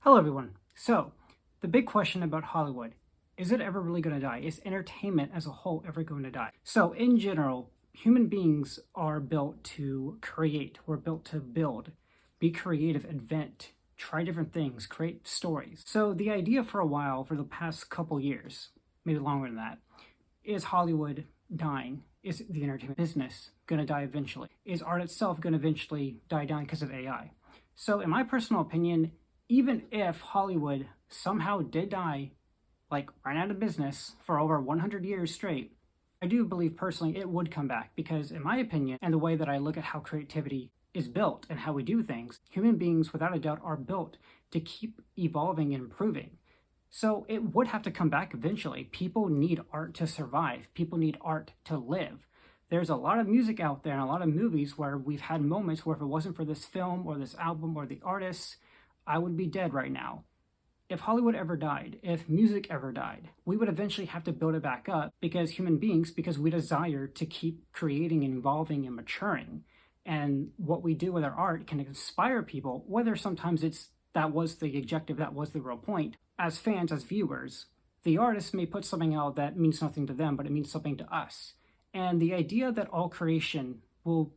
Hello, everyone. So, the big question about Hollywood, is it ever really going to die? Is entertainment as a whole ever going to die? So, in general, human beings are built to create, we're built to build, be creative, invent, try different things, create stories. So, the idea for a while, for the past couple years, maybe longer than that, is Hollywood dying? Is the entertainment business going to die eventually? Is art itself going to eventually die down because of AI? So, in my personal opinion, even if Hollywood somehow did die, like ran out of business for over 100 years straight, I do believe personally it would come back because, in my opinion, and the way that I look at how creativity is built and how we do things, human beings, without a doubt, are built to keep evolving and improving. So it would have to come back eventually. People need art to survive, people need art to live. There's a lot of music out there and a lot of movies where we've had moments where if it wasn't for this film or this album or the artists, I would be dead right now. If Hollywood ever died, if music ever died, we would eventually have to build it back up because human beings, because we desire to keep creating and evolving and maturing. And what we do with our art can inspire people, whether sometimes that was the objective, that was the real point. As fans, as viewers, the artist may put something out that means nothing to them, but it means something to us. And the idea that all creation will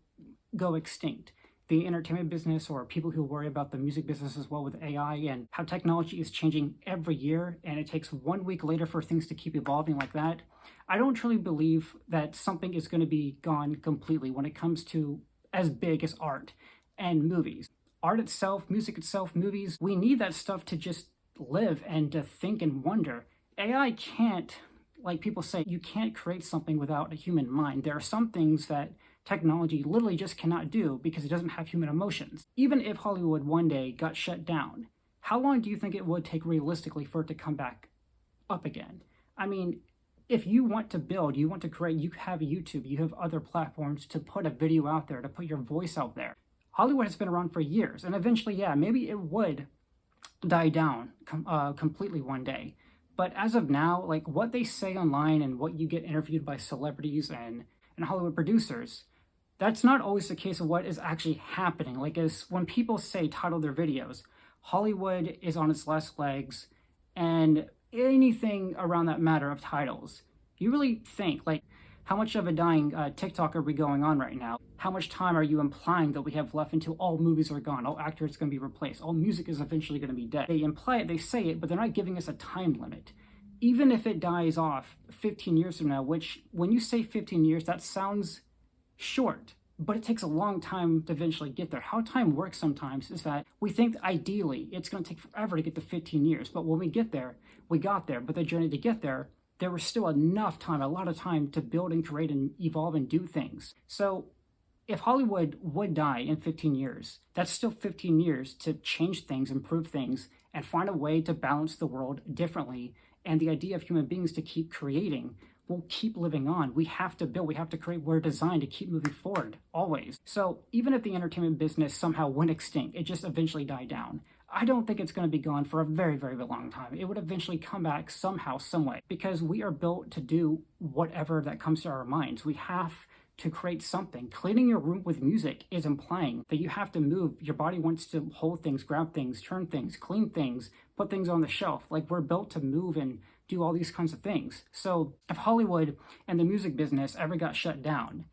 go extinct, the entertainment business or people who worry about the music business as well with AI and how technology is changing every year and it takes 1 week later for things to keep evolving like that, I don't truly believe that something is going to be gone completely when it comes to as big as art and movies. Art itself, music itself, movies, we need that stuff to just live and to think and wonder. AI can't, like people say, you can't create something without a human mind. There are some things that technology literally just cannot do because it doesn't have human emotions. Even if Hollywood one day got shut down, how long do you think it would take realistically for it to come back up again? I mean, if you want to build, you want to create, you have YouTube, you have other platforms to put a video out there, to put your voice out there. Hollywood has been around for years, and eventually, yeah, maybe it would die down completely one day. But as of now, like what they say online and what you get interviewed by celebrities and Hollywood producers, that's not always the case of what is actually happening. Like as when people say title their videos, Hollywood is on its last legs, and anything around that matter of titles, you really think like how much of a dying TikTok are we going on right now? How much time are you implying that we have left until all movies are gone, all actors are going to be replaced, all music is eventually going to be dead? They imply it, they say it, but they're not giving us a time limit. Even if it dies off 15 years from now, which when you say 15 years, that sounds short, but it takes a long time to eventually get there. How time works sometimes is that we think that ideally it's going to take forever to get to 15 years, but when we get there, we got there. But the journey to get there, there was still enough time, a lot of time to build and create and evolve and do things. So if Hollywood would die in 15 years, that's still 15 years to change things, improve things, and find a way to balance the world differently. And the idea of human beings to keep creating will keep living on. We have to build, we have to create, we're designed to keep moving forward, always. So even if the entertainment business somehow went extinct, it just eventually died down, I don't think it's going to be gone for a very, very long time. It would eventually come back somehow, some way, because we are built to do whatever that comes to our minds. We have to create something. Cleaning your room with music is implying that you have to move. Your body wants to hold things, grab things, turn things, clean things, put things on the shelf. Like we're built to move and do all these kinds of things. So if Hollywood and the music business ever got shut down,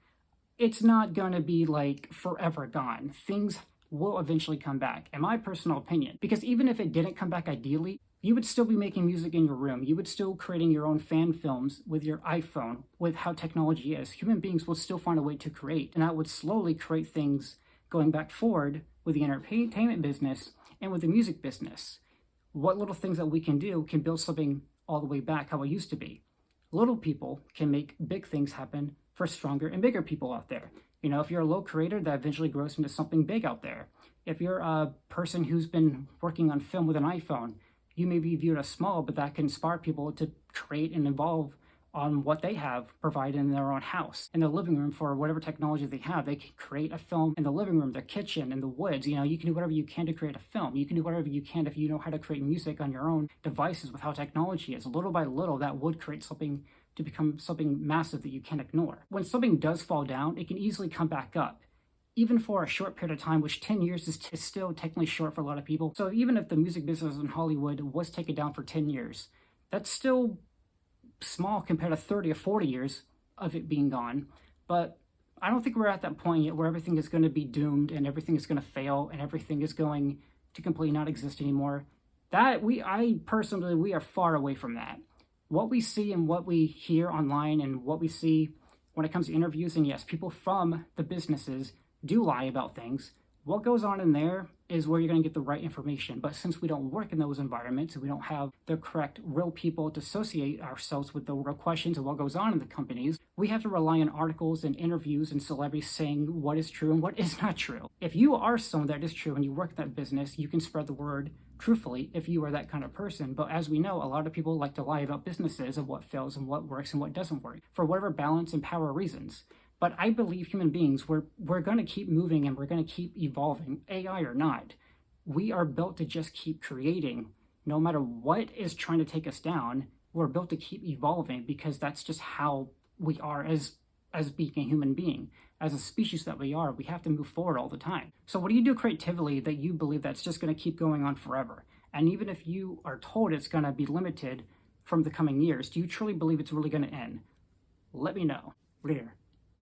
it's not going to be like forever gone. Things will eventually come back, in my personal opinion. Because even if it didn't come back ideally, you would still be making music in your room. You would still creating your own fan films with your iPhone, with how technology is. Human beings will still find a way to create, and that would slowly create things going back forward with the entertainment business and with the music business. What little things that we can do can build something all the way back how it used to be. Little people can make big things happen for stronger and bigger people out there. You know, if you're a low creator, that eventually grows into something big out there. If you're a person who's been working on film with an iPhone, you may be viewed as small, but that can inspire people to create and evolve on what they have provided in their own house, in their living room for whatever technology they have. They can create a film in the living room, their kitchen, in the woods. You know, you can do whatever you can to create a film. You can do whatever you can if you know how to create music on your own devices with how technology is. Little by little, that would create something to become something massive that you can't ignore. When something does fall down, it can easily come back up. even for a short period of time, which 10 years is still technically short for a lot of people. So even if the music business in Hollywood was taken down for 10 years, that's still small compared to 30 or 40 years of it being gone. But I don't think we're at that point yet where everything is going to be doomed and everything is going to fail and everything is going to completely not exist anymore. I personally, we are far away from that. What we see and what we hear online and what we see when it comes to interviews, and yes, people from the businesses do lie about things. What goes on in there is where you're going to get the right information. But since we don't work in those environments, we don't have the correct real people to associate ourselves with the real questions of what goes on in the companies, we have to rely on articles and interviews and celebrities saying what is true and what is not true. If you are someone that is true and you work in that business, you can spread the word truthfully if you are that kind of person. But as we know, a lot of people like to lie about businesses of what fails and what works and what doesn't work for whatever balance and power reasons. But I believe human beings, we're going to keep moving and we're going to keep evolving, AI or not. We are built to just keep creating. No matter what is trying to take us down, we're built to keep evolving because that's just how we are as being a human being. As a species that we are, we have to move forward all the time. So what do you do creatively that you believe that's just going to keep going on forever? And even if you are told it's going to be limited from the coming years, do you truly believe it's really going to end? Let me know. Later.